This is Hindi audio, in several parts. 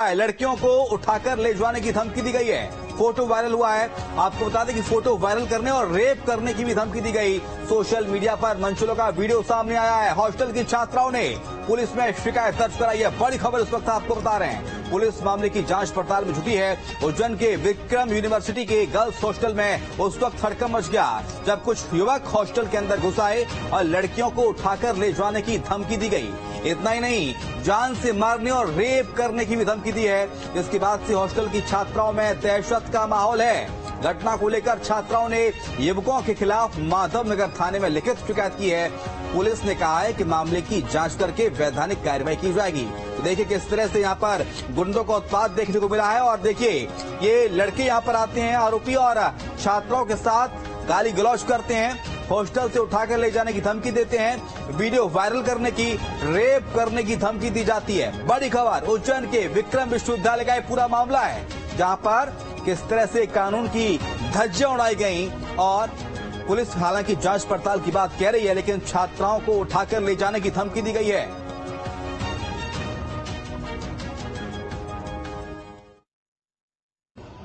लड़कियों को उठाकर ले जाने की धमकी दी गई है। फोटो वायरल हुआ है। आपको बता दें कि फोटो वायरल करने और रेप करने की भी धमकी दी गई। सोशल मीडिया पर मंचलों का वीडियो सामने आया है। हॉस्टल की छात्राओं ने पुलिस में शिकायत दर्ज कराई है। बड़ी खबर इस वक्त आपको बता रहे हैं। पुलिस मामले की जांच पड़ताल में जुटी है। उज्जैन के विक्रम यूनिवर्सिटी के गर्ल्स हॉस्टल में उस वक्त हड़कंप मच गया जब कुछ युवक हॉस्टल के अंदर घुस आए और लड़कियों को उठाकर ले जाने की धमकी दी गई। इतना ही नहीं, जान से मारने और रेप करने की भी धमकी दी है, जिसके बाद से हॉस्टल की छात्राओं में दहशत का माहौल है। घटना को लेकर छात्राओं ने युवकों के खिलाफ माधवनगर थाने में लिखित शिकायत की है। पुलिस ने कहा है कि मामले की जांच करके वैधानिक कार्रवाई की जाएगी। तो देखिए किस तरह से यहाँ पर गुंडों का उत्पात देखने को मिला है। और देखिए ये लड़के यहाँ पर आते हैं आरोपी और छात्राओं के साथ गाली गलौज करते हैं, हॉस्टल से उठाकर ले जाने की धमकी देते हैं, वीडियो वायरल करने की, रेप करने की धमकी दी जाती है। बड़ी खबर उज्जैन के विक्रम विश्वविद्यालय का पूरा मामला है, जहां पर किस तरह से कानून की धज्जियां उड़ाई गई और पुलिस हालांकि जांच पड़ताल की बात कह रही है, लेकिन छात्राओं को उठाकर ले जाने की धमकी दी गई है।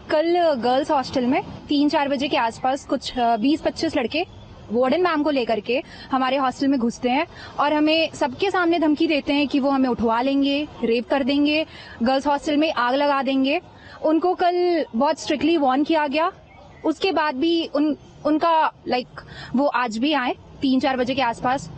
कल गर्ल्स हॉस्टल में 3-4 बजे के आसपास कुछ 20-25 लड़के वार्डन मैम को लेकर के हमारे हॉस्टल में घुसते हैं और हमें सबके सामने धमकी देते हैं कि वो हमें उठवा लेंगे, रेप कर देंगे, गर्ल्स हॉस्टल में आग लगा देंगे। उनको कल बहुत स्ट्रिक्टली वार्न किया गया। उसके बाद भी उनका वो आज भी आए 3-4 बजे के आसपास।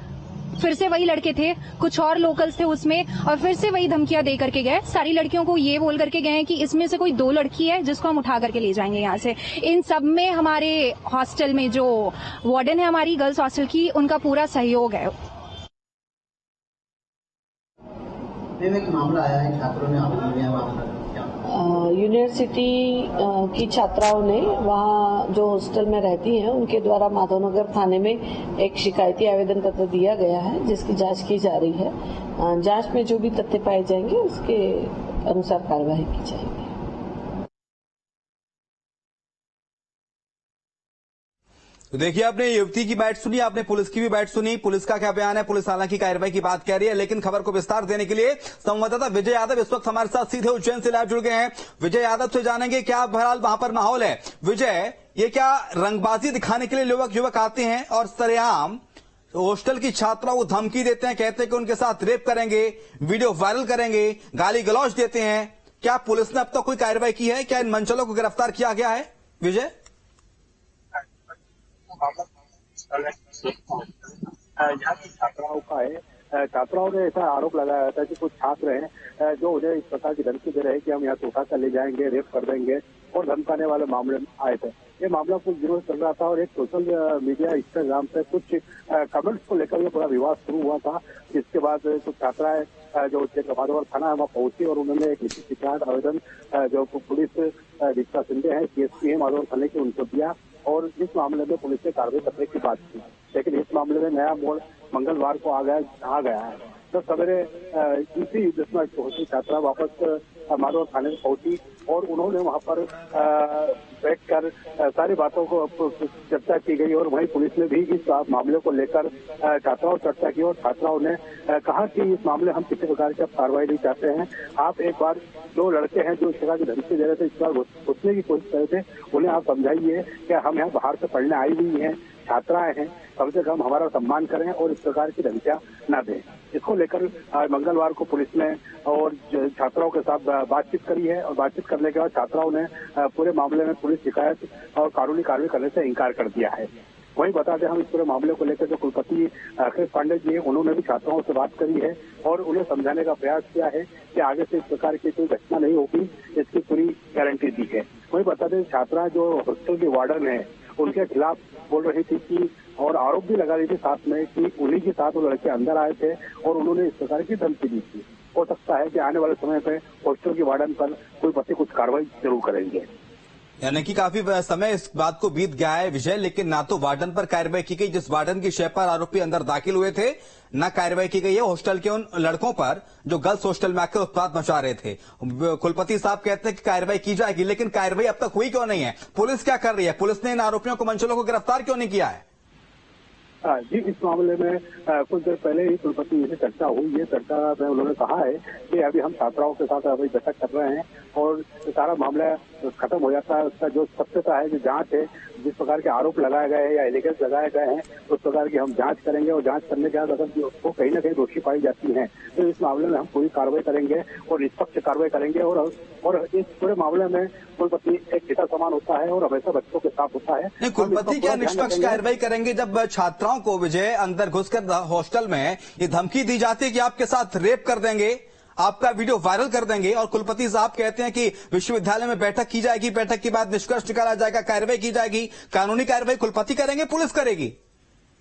फिर से वही लड़के थे, कुछ और लोकल्स थे उसमें, और फिर से वही धमकियां दे करके गए। सारी लड़कियों को ये बोल करके गए कि इसमें से कोई 2 लड़की है जिसको हम उठा करके ले जाएंगे यहाँ से। इन सब में हमारे हॉस्टल में जो वार्डन है हमारी गर्ल्स हॉस्टल की, उनका पूरा सहयोग है। एक मामला आया है, छात्रों ने आवेदन दिया है। यूनिवर्सिटी की छात्राओं ने वहाँ जो हॉस्टल में रहती हैं उनके द्वारा माधवनगर थाने में एक शिकायती आवेदन पत्र दिया गया है, जिसकी जांच की जा रही है। जांच में जो भी तथ्य पाए जाएंगे उसके अनुसार कार्रवाई की जाएगी। तो देखिए आपने युवती की बात सुनी, आपने पुलिस की भी बात सुनी। पुलिस का क्या बयान है? पुलिस हालांकि कार्रवाई की बात कह रही है, लेकिन खबर को विस्तार देने के लिए संवाददाता विजय यादव इस वक्त हमारे साथ सीधे उज्जैन से लाइव जुड़ गए हैं। विजय यादव से जानेंगे क्या बहरहाल वहां पर माहौल है। विजय, ये क्या रंगबाजी दिखाने के लिए युवक आते हैं और सरेआम हॉस्टल की छात्राओं को धमकी देते हैं, कहते हैं कि उनके साथ रेप करेंगे, वीडियो वायरल करेंगे, गाली गलौज देते हैं। क्या पुलिस ने अब तक कोई कार्रवाई की है? क्या इन मंचलों को गिरफ्तार किया गया है? विजय, यहाँ की छात्राओं का है। छात्राओं ने ऐसा आरोप लगाया था कि कुछ छात्र हैं जो उन्हें इस प्रकार की धमकी दे रहे हैं कि हम यहाँ से उठा कर ले जाएंगे, रेप कर देंगे और धमकाने वाले मामले में आए थे। ये मामला कुछ दिनों से चल रहा था और एक सोशल मीडिया इंस्टाग्राम पे कुछ कमेंट्स को लेकर ये बड़ा विवाद शुरू हुआ था, जिसके बाद कुछ छात्राएं जो माधवनगर थाना है वहाँ पहुंची और उन्होंने एक लिखित शिकायत आवेदन जो पुलिस दीक्षा शिंदे है, CSP है माधवनगर थाने की, उनको दिया और इस मामले में पुलिस ने कार्रवाई करने की बात की। लेकिन इस मामले में नया मोड़ मंगलवार को आ गया है। तो सवेरे इसी होती छात्रा वापस माधवनगर थाने में पहुंची और उन्होंने वहां पर बैठकर सारी बातों को चर्चा की गई और वहीं पुलिस ने भी इस मामले को लेकर छात्राओं से चर्चा की और छात्राओं ने कहा कि इस मामले हम किसी प्रकार की कार्रवाई नहीं चाहते हैं। आप एक बार जो लड़के हैं जो इस प्रकार की धमकी दे रहे थे, इस बार घुसने की कोशिश कर रहे थे, उन्हें आप समझाइए कि हम यहाँ बाहर से पढ़ने आई हुई हैं, छात्राएं हैं, कम से कम हमारा सम्मान करें और इस प्रकार की धमकियां न दें। इसको लेकर मंगलवार को पुलिस ने और छात्राओं के साथ बातचीत करी है और बातचीत करने के बाद छात्राओं ने पूरे मामले में पुलिस शिकायत और कानूनी कार्रवाई करने से इंकार कर दिया है। वहीं बता दें, हम इस पूरे मामले को लेकर जो कुलपति अखिलेश पांडे जी हैं, उन्होंने भी छात्राओं से बात करी है और उन्हें समझाने का प्रयास किया है कि आगे से इस प्रकार की कोई घटना नहीं होगी, इसकी पूरी गारंटी दी है। वहीं बता दें, छात्रा जो हॉस्टल की वार्डन है उनके खिलाफ बोल रही थी कि और आरोप भी लगा रही थी साथ में कि उन्हीं के साथ वो लड़के अंदर आए थे और उन्होंने इस प्रकार की धमकी दी थी। हो सकता है कि आने वाले समय पे हॉस्टल की वार्डन पर कोई पति कुछ कार्रवाई जरूर करेंगे। यानी कि काफी समय इस बात को बीत गया है विजय, लेकिन ना तो वार्डन पर कार्रवाई की गई, जिस वार्डन की शय पर आरोपी अंदर दाखिल हुए थे, ना कार्रवाई की गई है हॉस्टल के उन लड़कों पर जो गर्ल्स हॉस्टल में आकर उत्पात मचा रहे थे। कुलपति साहब कहते हैं कि कार्रवाई की जाएगी, लेकिन कार्रवाई अब तक हुई क्यों नहीं है? पुलिस क्या कर रही है? पुलिस ने इन आरोपियों को, मंचलों को गिरफ्तार क्यों नहीं किया है? जी, इस मामले में कुछ देर पहले ही कुलपति से चर्चा हुई है। चर्चा में उन्होंने कहा है कि अभी हम छात्राओं के साथ अभी बैठक कर रहे हैं और सारा मामला खत्म हो जाता है। उसका जो सत्यता है, जो जांच है, जिस प्रकार के आरोप लगाए गए हैं या एलिगेंस लगाए गए हैं, उस प्रकार की हम जांच करेंगे और जांच करने के बाद अगर उसको कहीं ना कहीं दोषी पाई जाती है तो इस मामले में हम पूरी कार्रवाई करेंगे और निष्पक्ष कार्रवाई करेंगे। और इस पूरे मामले में कुलपति एक पिता समान होता है और हमेशा बच्चों के साथ होता है। नहीं, कुलपति क्या निष्पक्ष कार्रवाई करेंगे जब छात्राओं को विजय अंदर घुसकर हॉस्टल में ये धमकी दी जाती है कि आपके साथ रेप कर देंगे, आपका वीडियो वायरल कर देंगे, और कुलपति साहब कहते हैं कि विश्वविद्यालय में बैठक की जाएगी, बैठक के बाद निष्कर्ष निकाला जाएगा, कार्रवाई की जाएगी। कानूनी कार्रवाई कुलपति करेंगे, पुलिस करेगी?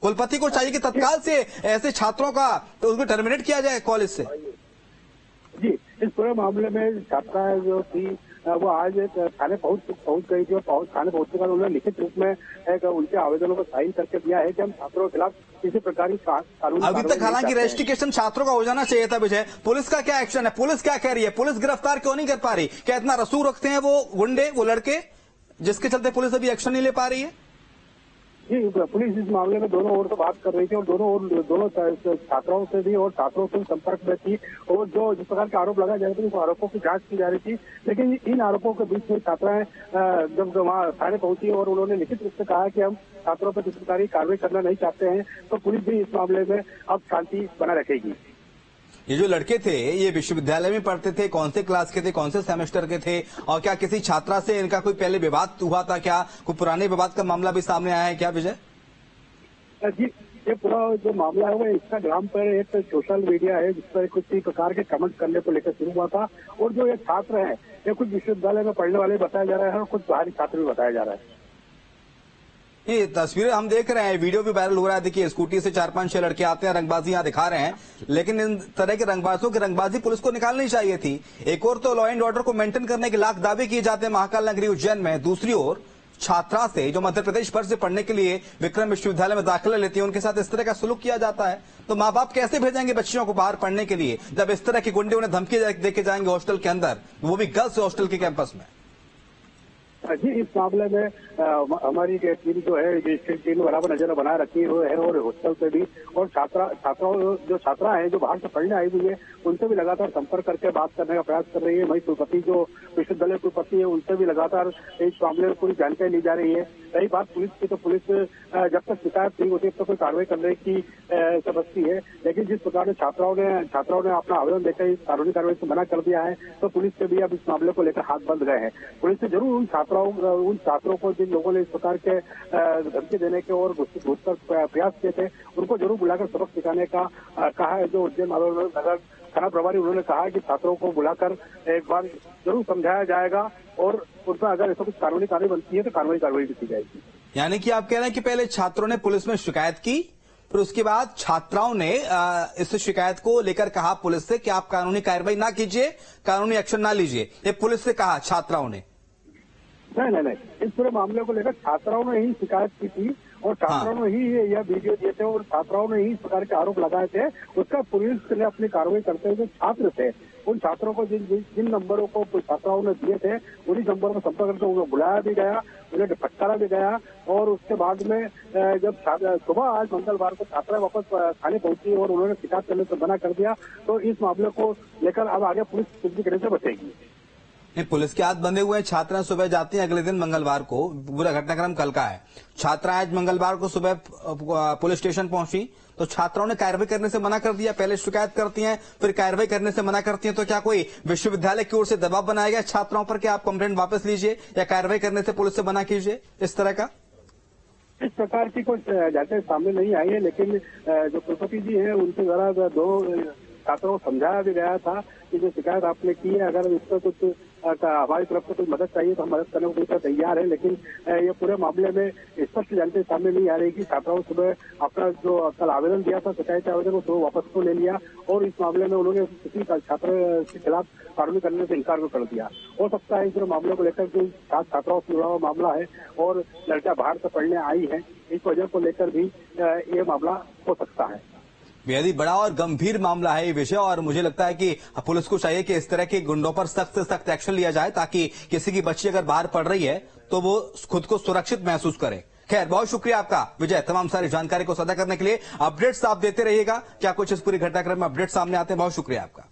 कुलपति को चाहिए कि तत्काल से ऐसे छात्रों का तो उसको टर्मिनेट किया जाए कॉलेज से। जी, इस पूरे मामले में छात्रा जो थी वो आज थाने पहुंच गई थी और थाने पहुंचने के बाद उन्होंने लिखित रूप में एक उनके आवेदनों को साइन करके दिया है कि हम छात्रों के खिलाफ किसी प्रकार की कानूनी अभी तक हालांकि रजिस्ट्रेशन छात्रों का हो जाना चाहिए था विजय। पुलिस का क्या एक्शन है? पुलिस क्या कह रही है? पुलिस गिरफ्तार क्यों नहीं कर पा रही? क्या इतना रसूख रखते हैं वो गुंडे, वो लड़के, जिसके चलते पुलिस अभी एक्शन नहीं ले पा रही है? जी, पुलिस इस मामले में दोनों ओर से बात कर रही थी और दोनों छात्राओं से भी और छात्रों से संपर्क में थी और जो जिस प्रकार के आरोप लगाए जा रहे थे उस आरोपों की जांच की जा रही थी। लेकिन इन आरोपों के बीच में छात्राएं जब वहां थाने पहुंची और उन्होंने लिखित रूप से कहा कि हम छात्रों पर किसी प्रकार की कार्रवाई करना नहीं चाहते हैं, तो पुलिस भी इस मामले में अब शांति बनाए रखेगी। ये जो लड़के थे ये विश्वविद्यालय में पढ़ते थे, कौन से क्लास के थे, कौन से सेमेस्टर के थे, और क्या किसी छात्रा से इनका कोई पहले विवाद हुआ था? क्या कोई पुराने विवाद का मामला भी सामने आया है क्या विजय? जी, ये पूरा जो मामला है वो इंस्टाग्राम पर एक सोशल मीडिया है जिस पर कुछ प्रकार के कमेंट करने को लेकर शुरू हुआ था और जो ये छात्र हैं ये कुछ विश्वविद्यालय में पढ़ने वाले बताया जा रहा है और कुछ बाहरी छात्र भी बताया जा रहा है। ये तस्वीरें हम देख रहे हैं, वीडियो भी वायरल हो रहा है। देखिए, स्कूटी से 4-5-6 लड़के आते हैं, रंगबाजी यहाँ दिखा रहे हैं, लेकिन इन तरह के रंगबाजों की रंगबाजी पुलिस को निकालनी चाहिए थी। एक और तो लॉ एंड ऑर्डर को मेंटेन करने के लाख दावे किए जाते हैं महाकाल नगरी उज्जैन में, दूसरी ओर छात्रा से जो मध्य प्रदेश भर से पढ़ने के लिए विक्रम विश्वविद्यालय में दाखिला लेती है उनके साथ इस तरह का सलूक किया जाता है, तो माँ बाप कैसे भेजेंगे बच्चियों को बाहर पढ़ने के लिए जब इस तरह के गुंडे उन्हें धमकी देके जाएंगे हॉस्टल के अंदर, वो भी गर्ल्स हॉस्टल के कैंपस में? जी, इस मामले में हमारी टीम जो है टीम बराबर नजर बनाए रखी हुई है और हॉस्टल पे भी और छात्रा है जो बाहर से पढ़ने आई हुई है उनसे भी लगातार संपर्क करके बात करने का प्रयास कर रही है। वही कुलपति जो विश्वविद्यालय कुलपति है उनसे भी लगातार इस मामले में पूरी जानकारी ली जा रही है। रही बात पुलिस की, तो पुलिस जब तक शिकायत नहीं होती तब तक कोई कार्रवाई करने की समझती है, लेकिन जिस प्रकार से छात्राओं ने अपना आवेदन देकर इस कानूनी कार्रवाई से मना कर दिया है तो पुलिस से भी अब इस मामले को लेकर हाथ बंध गए हैं। पुलिस से जरूर उन छात्रों को जिन लोगों ने इस प्रकार के धमकी देने के और घुसकर प्रयास किए थे उनको जरूर बुलाकर सबक सिखाने का कहा है। जो उज्जैन नगर थाना प्रभारी उन्होंने कहा कि छात्रों को बुलाकर एक बार जरूर समझाया जाएगा और उन पर अगर ऐसा कुछ कानूनी कार्रवाई बनती है तो कानूनी कार्रवाई भी की जाएगी। यानी कि आप कह रहे हैं कि पहले छात्रों ने पुलिस में शिकायत की, फिर उसके बाद छात्राओं ने इस शिकायत को लेकर कहा पुलिस से कि आप कानूनी कार्रवाई ना कीजिए, कानूनी एक्शन ना लीजिए, ये पुलिस से कहा छात्राओं ने? नहीं, इस पूरे मामले को लेकर छात्राओं ने ही शिकायत की थी और छात्राओं ने ही यह वीडियो दिए थे और छात्राओं ने ही इस प्रकार के आरोप लगाए थे। उसका पुलिस ने अपनी कार्रवाई करते हुए छात्र थे उन छात्रों को जिन नंबरों को छात्राओं ने दिए थे उन्हीं नंबरों में संपर्क करके उन्हें बुलाया भी गया, उन्हें फटकारा भी गया और उसके बाद में जब सुबह आज मंगलवार को छात्रा वापस थाने पहुंची और उन्होंने शिकायत करने से मना कर दिया तो इस मामले को लेकर अब आगे पुलिस कुछ भी करने से बचेगी। पुलिस के हाथ बंधे हुए हैं। छात्राएं सुबह जाती हैं अगले दिन मंगलवार को, पूरा घटनाक्रम कल का है। छात्राएं आज मंगलवार को सुबह पुलिस स्टेशन पहुंची तो छात्राओं ने कार्रवाई करने से मना कर दिया। पहले शिकायत करती हैं फिर कार्रवाई करने से मना करती हैं, तो क्या कोई विश्वविद्यालय की ओर से दबाव बनाया गया छात्राओं पर कि आप कंप्लेंट वापस लीजिए या कार्रवाई करने से पुलिस से मना कीजिए, इस तरह का? इस प्रकार की कुछ जानकारी सामने नहीं आई है, लेकिन जो कुलपति जी हैं उनके द्वारा 2 छात्रों को समझाया भी गया था कि जो शिकायत आपने की है अगर इस पर कुछ हमारी तरफ से कुछ मदद चाहिए तो हम मदद करने को पूरी तैयार है। लेकिन ये पूरे मामले में स्पष्ट जानकारी सामने नहीं आ रही कि छात्राओं सुबह अपना जो कल आवेदन दिया था शिकायत आवेदन को सुबह वापस को ले लिया और इस मामले में उन्होंने किसी छात्र के खिलाफ कार्रवाई करने से इनकार कर दिया। हो सकता है इस पूरे मामले को लेकर जो छात्राओं से जुड़ा हुआ मामला है और लड़कियां बाहर से पढ़ने आई है इस वजह को लेकर भी ये मामला हो सकता है। बेहद ही बड़ा और गंभीर मामला है ये विषय, और मुझे लगता है कि पुलिस को चाहिए कि इस तरह के गुंडों पर सख्त से सख्त एक्शन लिया जाए ताकि किसी की बच्ची अगर बाहर पढ़ रही है तो वो खुद को सुरक्षित महसूस करे। खैर, बहुत शुक्रिया आपका विजय, तमाम सारी जानकारी को साझा करने के लिए। अपडेट्स आप देते रहिएगा, क्या कुछ इस पूरी घटनाक्रम में अपडेट सामने आते हैं। बहुत शुक्रिया आपका।